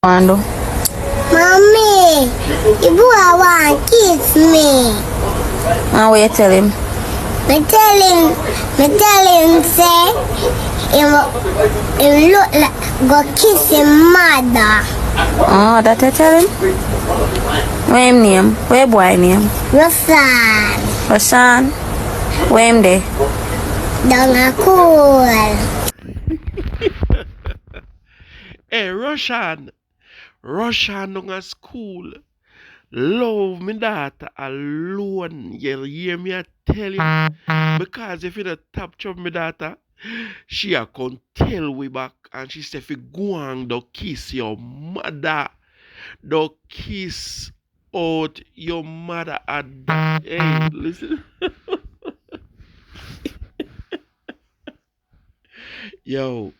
Ando. Mommy, the boy want kiss me. And what you tell him? Me tell him say him look like go kiss his mother. Oh, that you tell him? What him name? What your boy name? Roshan. Roshan? Where him there? Down a cool. Hey, Roshan on a school. Love me daughter alone. You hear me I tell you? Because if you don't top chop me daughter, she a come tell we back and she say if you go and do kiss your mother. Do kiss out your mother at that. Hey, listen. Yo,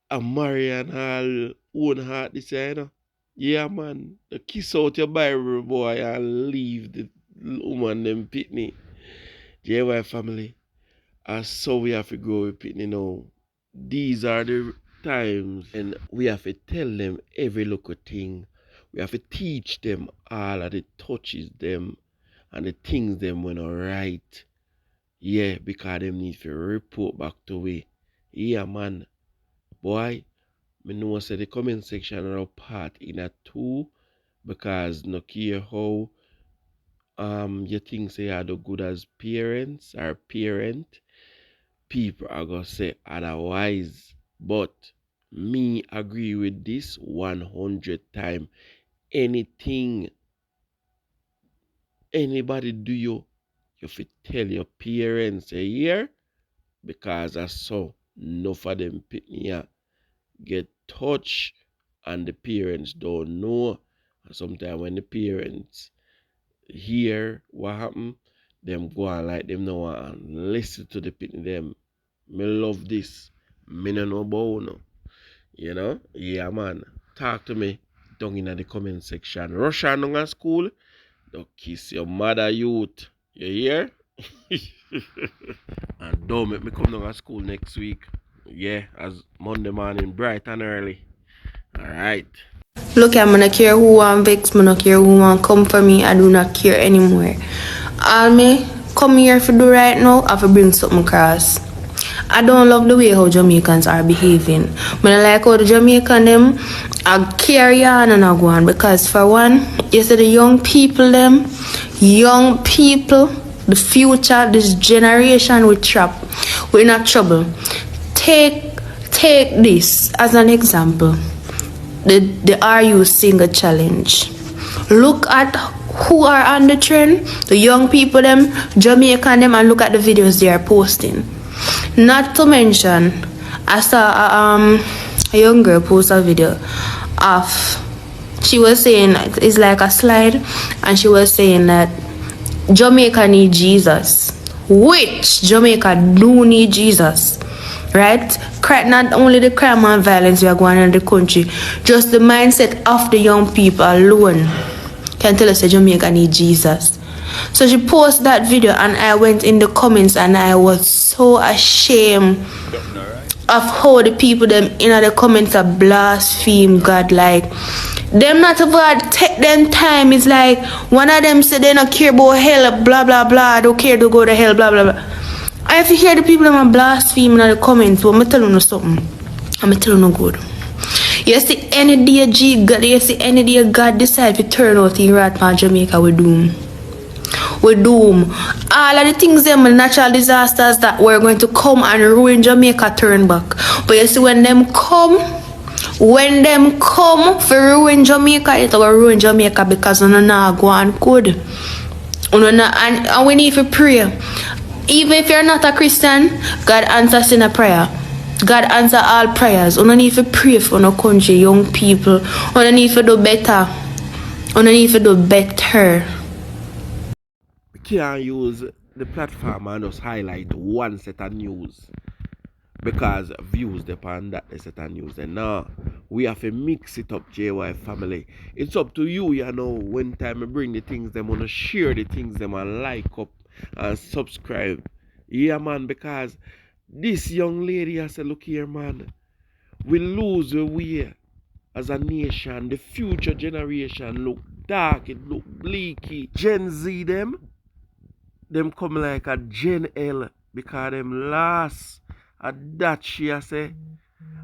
I'm marrying her own heart this year, you know? Yeah, man. The kiss out your Bible, boy, and leave the woman them pitney. JY family. And so we have to grow with pitney now. These are the times, and we have to tell them every little thing. We have to teach them all of the touches them and the things them when alright. Yeah, because them need to report back to we. Yeah, man. Boy, me know say the comment section are a part in a too, because no care how you think say you do good as parents or parent, people are gonna say otherwise. But me agree with this 100 times. Anything anybody do you fit tell your parents a year, because that's so enough of them pick me up get touched and the parents don't know. And sometimes when the parents hear what happened, them go and like them know and listen to the people them. Me love this. Me no know about no. You know? Yeah, man. Talk to me down in the comment section. Rush on down at school. Don't kiss your mother, youth. You hear? And don't make me come down at school next week. Yeah, as Monday morning, bright and early. Alright. Look, I'm not care who want vex, I not care who want come for me, I do not care anymore. All me come here for do right now, I have to bring something across. I don't love the way how Jamaicans are behaving. But I like how the Jamaican them I carry on and I go on, because for one, you see the young people, the future, this generation we trap. We're in trouble. Take this as an example. The RU Singer Challenge. Look at who are on the trend. The young people them, Jamaican them, and look at the videos they are posting. Not to mention, I saw a young girl post a video of, she was saying, it's like a slide, and she was saying that Jamaica need Jesus. Which Jamaica do need Jesus. Right? Not only the crime and violence we are going on in the country, just the mindset of the young people alone can tell us that Jamaica need Jesus. So she posted that video and I went in the comments and I was so ashamed of how the people them in the comments are blaspheme God. Like them not about take them time. It's like one of them said they don't care about hell, blah blah blah, don't care to go to hell, blah blah blah. I have to hear the people that are blaspheming in the comments, but I'm telling you something. I'm telling you good. You see, any day God decide to turn out in right now, Jamaica, we doom. We doom. All of the things, them natural disasters that were going to come and ruin Jamaica, turn back. But you see, when them come for ruin Jamaica, it will ruin Jamaica because we not go on good. And we need to pray. Even if you're not a Christian, God answers in a prayer. God answers all prayers. We need to pray for our country, young people. We need to do better. We can't use the platform and just highlight one set of news, because views depend on that set of news. And now we have to mix it up, JY family. It's up to you, you know, when time I bring the things them, want to share the things them and like up and subscribe. Yeah, man, because this young lady has said, look here, man, we lose the way. as a nation, the future generation look dark, it look bleaky. Gen Z them come like a Gen L because them last at that she say.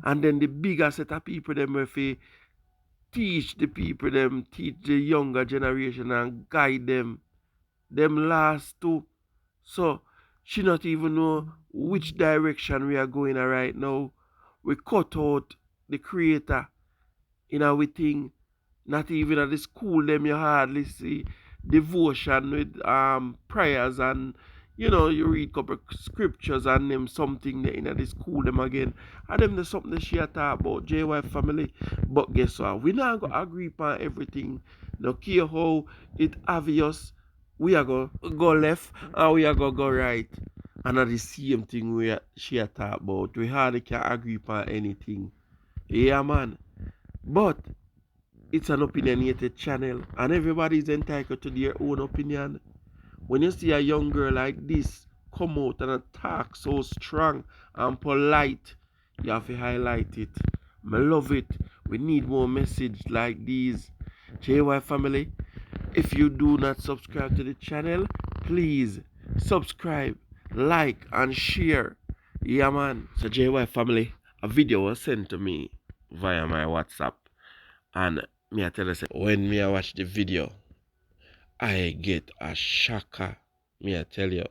And then the bigger set of people them if they teach the people them, teach the younger generation and guide them. Them last too. So she not even know which direction we are going right now. We cut out the creator in our thing. Not even at the school them you hardly see devotion with prayers and you read couple scriptures and them something there in the school them again. And them there's something that she a talk about JY family. But guess what? We not gonna agree upon everything. No care how it obvious we are gonna go left and we are gonna go right. And at the same thing she a talk about. We hardly can agree upon anything. Yeah man. But it's an opinionated channel and everybody is entitled to their own opinion. When you see a young girl like this come out and talk so strong and polite, you have to highlight it. I love it. We need more message like these. JY family, if you do not subscribe to the channel, please subscribe, like and share. Yeah man. So JY family, a video was sent to me via my WhatsApp. And me I tell you, when me I watch the video, I get a shocker. Me I tell you.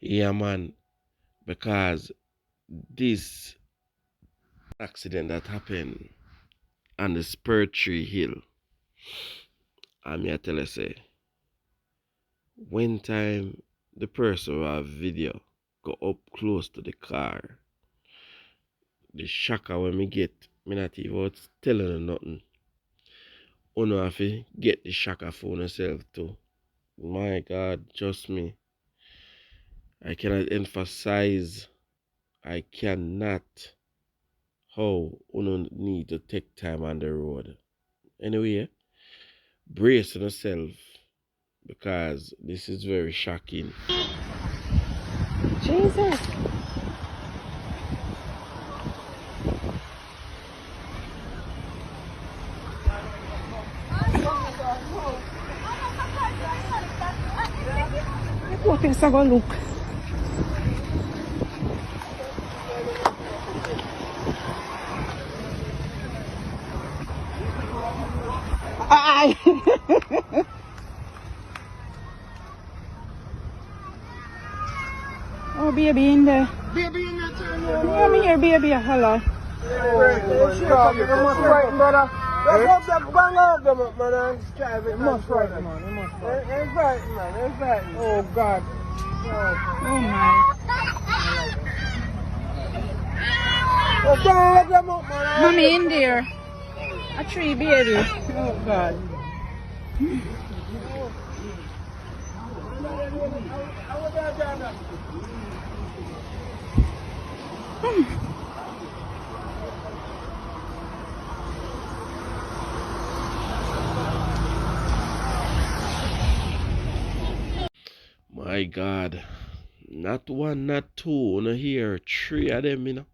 Yeah man. Because this accident that happened on the Spur Tree hill. And me I tell you say, when time the person who have video go up close to the car, the shocker when me get, me not even telling you nothing. You know have to get the shocker for yourself too. My God, trust me. I cannot emphasize, I cannot how you need to take time on the road. Anyway, brace yourself because this is very shocking. Jesus. What is I gonna look? Aye. Oh, baby in there. Baby, you not turn Yeah, me here, baby. Hello. You must frighten, brother. Let's hope that bang out them up, man, and drive it. You must frighten, man. You must frighten. It's frighten, man. It's frighten. Oh, God. Oh, my. Let's bang them up, man. Mommy in there. A tree, baby. Oh, God. My God. Not one, not two. You hear three of them,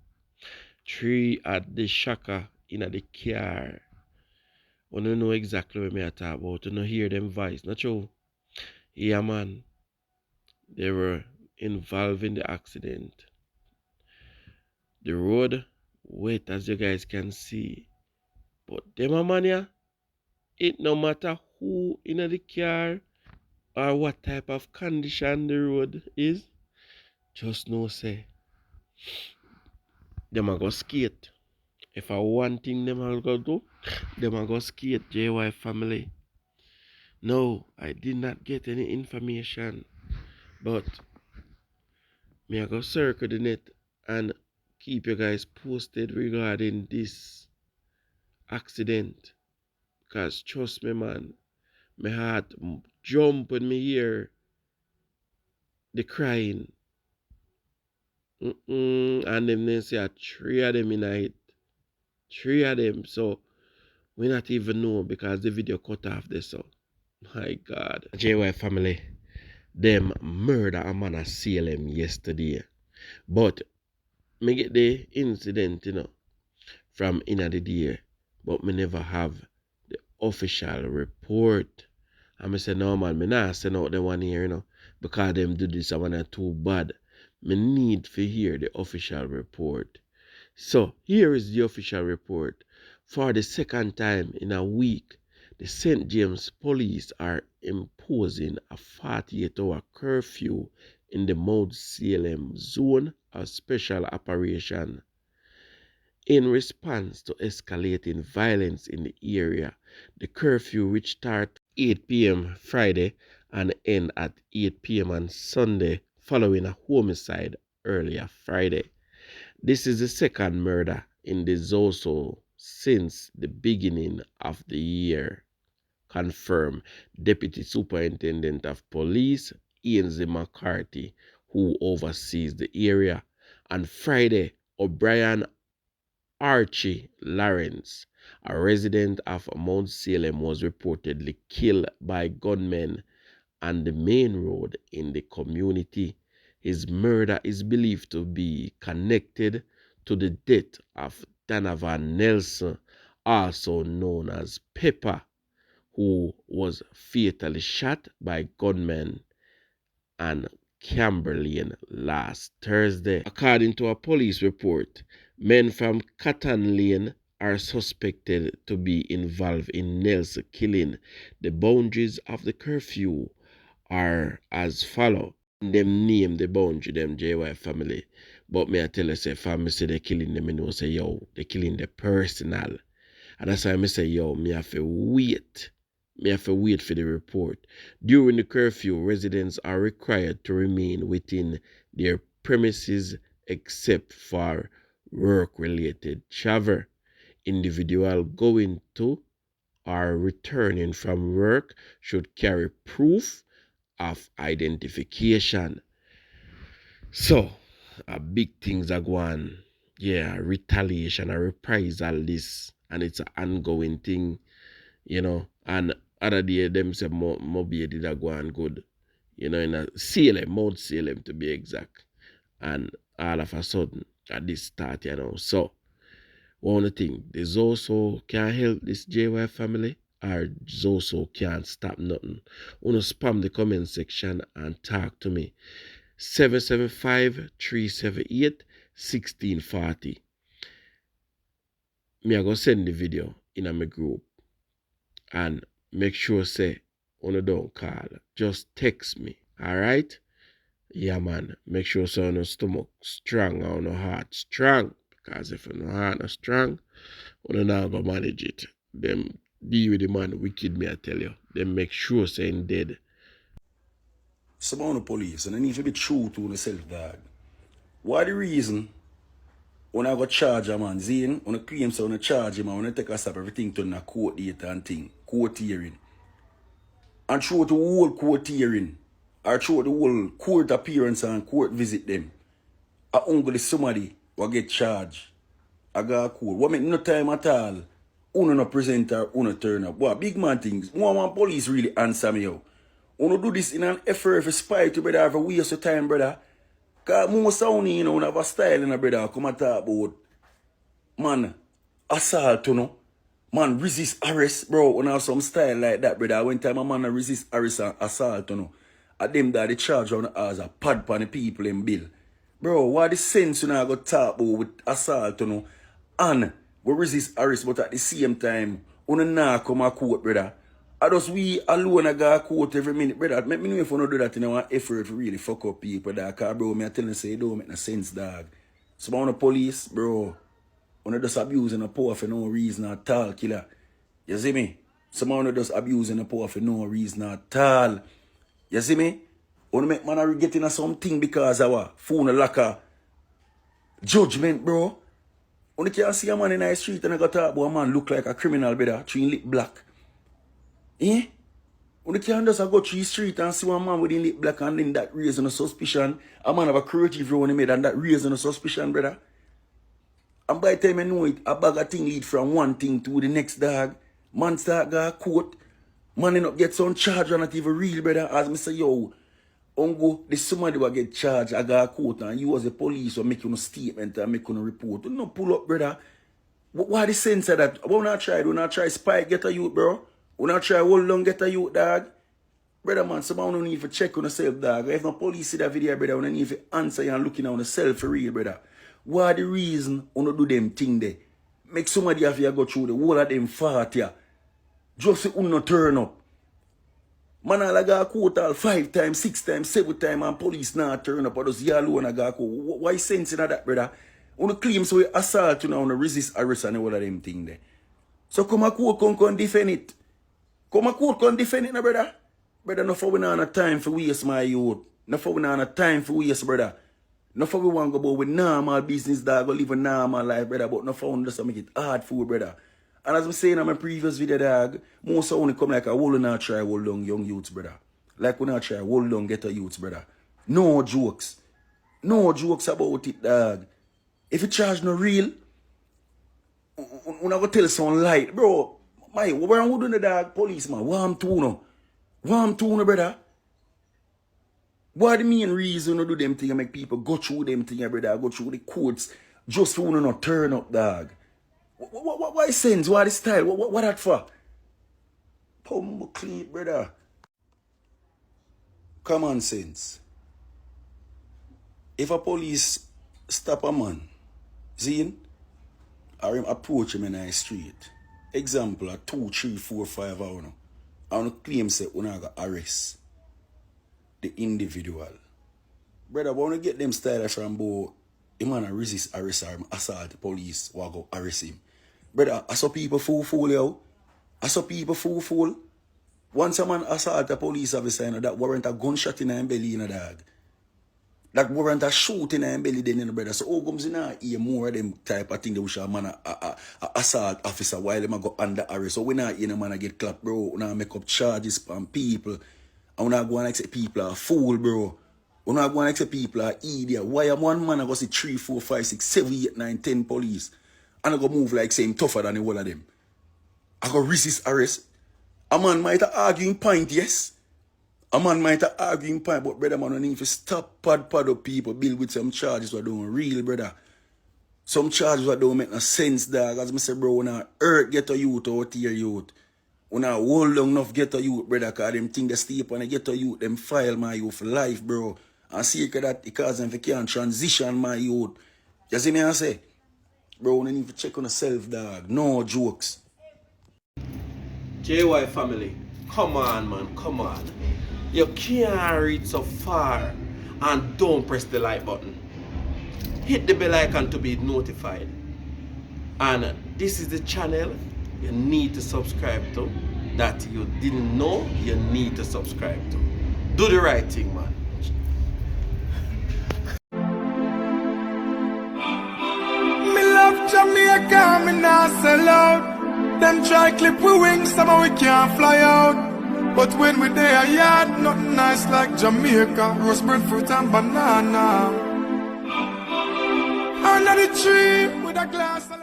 Three at the shocker in the car. You don't know exactly what me I talk about. You don't hear them voice. Not true. Yeah, man. They were involved in the accident. The road wet as you guys can see. But them a man yeah, it no matter who in the car or what type of condition the road is, just know say them a go skate. If I one thing them a go do, them a go skate. JY family. No, I did not get any information, but me I go circle the net and keep you guys posted regarding this accident. Because trust me, man, my heart jump when me hear the crying. And them then say three of them in it. Three of them. So we not even know because the video cut off this. So my God. JY family, them murder a man at Salem yesterday. But me get the incident, from inner the day. but me never have the official report. And I say, no man, me not send out the one here, because them do this one are too bad. Me need to hear the official report. So here is the official report. For the second time in a week, the St. James police are imposing a 48-hour curfew in the Mount Salem zone of special operation. In response to escalating violence in the area, the curfew, which starts 8 p.m. Friday and end at 8 p.m. on Sunday, following a homicide earlier Friday. This is the second murder in the Zoso since the beginning of the year, confirmed Deputy Superintendent of Police Ainsley McCarthy, who oversees the area. On Friday, O'Brien Archie Lawrence, a resident of Mount Salem, was reportedly killed by gunmen on the main road in the community. His murder is believed to be connected to the death of Donovan Nelson, also known as Pepper, who was fatally shot by gunmen on Camberlane last Thursday. According to a police report, men from Cotton Lane are suspected to be involved in Nelson killing. The boundaries of the curfew are as follow. Them name the boundary, them JY family. But me I tell you, say, family say they killing them, you know, say, yo, they killing the personal. And that's why I say, yo, me have to wait. Me have to wait for the report. During the curfew, residents are required to remain within their premises except for work-related travel. Individual going to or returning from work should carry proof of identification. So, big things are going, yeah, retaliation, a reprisal, this, and it's an ongoing thing, and other day, them say Mobile did a go on good, in a Salem, Mount Salem to be exact, and all of a sudden, at this start, so, one thing, the Zoso can't help this JY family, or Zoso can't stop nothing. Wanna spam the comment section and talk to me. 775-378-1640. Me I go send the video in my group. And make sure say, don't call. Just text me. Alright? Yeah, man. Make sure so on your stomach strong or on your heart strong. Because if your heart is strong, you not go manage it. Them deal with the man wicked, me I tell you. Them make sure saying dead. Some of the police, and I need to be true to yourself, dog. What the reason when I go charge a man, Zane, when I claim so when I charge him, when I take a stop everything to a court date and thing, court hearing. And through the whole court hearing, or through the whole court appearance and court visit them, I only somebody will get charged. I got a court. What make no time at all? Uno no present or uno turn up. What big man things? One police really answer me out. Uno do this in an effort for spy to brother have a waste of time, brother. Cause most of you have a style in a brother come and talk about man assault, Man resist arrest, bro. When I have some style like that, brother. When time a man resist arrest and assault, at them that the charge on as a pad pan the people in bill. Bro, what the sense I go talk about with assault, and we resist arrest, but at the same time, nah come a court, brother. I just we alone I go a court every minute, brother. Make me know if you don't do that in our effort to really fuck up people, dog. Cause bro, me I tell you say it don't make no sense, dog. Some of the police, bro, when just abusing the power for no reason at all, killer. You see me? Some of them just abusing the power for no reason at all. You see me? When make man getting something because our phone lack of judgment, bro. When you can see a man in the street and I got talk about a man look like a criminal, brother, tree lip black. Eh? When you can just go through the street and see one man with lip black and then that raising a suspicion, a man have a creative role in made and that raising a suspicion, brother. And by the time you know it, a bag of thing lead from one thing to the next, dog. Man start got court. Man end up get some charge or not even real, brother. As me say, yo, Ungo, this somebody will get charged, I got a court and you as a police will make you a statement and make you a report. You don't pull up, brother. What the sense of that? We not try spike get a youth, bro. We not try hold long get a youth, dog. Brother man, someone don't need to check on yourself, dog. If no police see that video, brother, we need to answer you and looking on yourself for real, brother. What the reason we don't do them thing there? Make somebody have to go through the whole of them fart here. Just say not turn up. Man, I go court all 5 times, 6 times, 7 times, and police not turn up. Or just you alone I go court. Why sense in that, brother? On claim so we assault you now, resist arrest and all of them thing there. So come a court, come defend it. Come a court, come defend it, no, brother. Brother, no for we not have time for waste my youth. No for we not have time for waste, brother. No for we want to go about with normal business, dog, go live a normal life, brother. But no for we just make it hard for you, brother. And as I'm saying in my previous video, dog, most of only come like a whole not try hold long young youths, brother. Like we not try hold long get a youths, brother. No jokes. No jokes about it, dog. If you charge no real, we not go tell someone light, bro. My, where am I doing the dog? Policeman, what am I doing? What am I doing, brother? What the main reason to do them thing and make people go through them thing, brother? Go through the courts just for you not turn up, dog. What sense? What is style? What that for? Pumbo clean, brother. Common sense. If a police stop a man, see, or him approach him in the street, example, a 2, 3, 4, 5 hours, I want to claim say we not gonna arrest the individual. Brother, we want to get them style from both him man resist arrest or assault the police or go arrest him. Brother, I saw people fool yo. I saw people fool. Once a man assault a police officer, you know, that warrant a gunshot in the belly, you know, dog. That warrant a shoot in the belly, then, you know, brother. So, how comes in a hear more of them type of thing that we should man a assault officer while them go under arrest. So, we not, you know, man, get clapped, bro. We not make up charges from people. And we not go and accept people are fool, bro. We not go and accept people are idiot. Why am one man I go see 3, 4, 5, 6, 7, 8, 9, 10 police? And I go move like same tougher than the whole of them. I go resist arrest. A man might have arguing point, yes. A man might have arguing point, but brother, man, I need to stop pad up people, build with some charges that don't real, brother. Some charges that don't make no sense, dog. As I say, bro, when I hurt get a youth out here, youth. When I hold long enough get a youth, brother, because them think they stay up and I get a youth, them file my youth for life, bro. And see that because them can't transition my youth. You see me I say? Bro, you need to check on yourself, dog. No jokes. JY family, come on, man, come on. You can't reach so far and don't press the like button. Hit the bell icon to be notified. And this is the channel you need to subscribe to that you didn't know you need to subscribe to. Do the right thing, man. Jamaica, me nah sell out. Them try clip we wings, somehow we can't fly out. But when we there yard, nothing nice like Jamaica. Roast breadfruit and banana. Under the tree with a glass of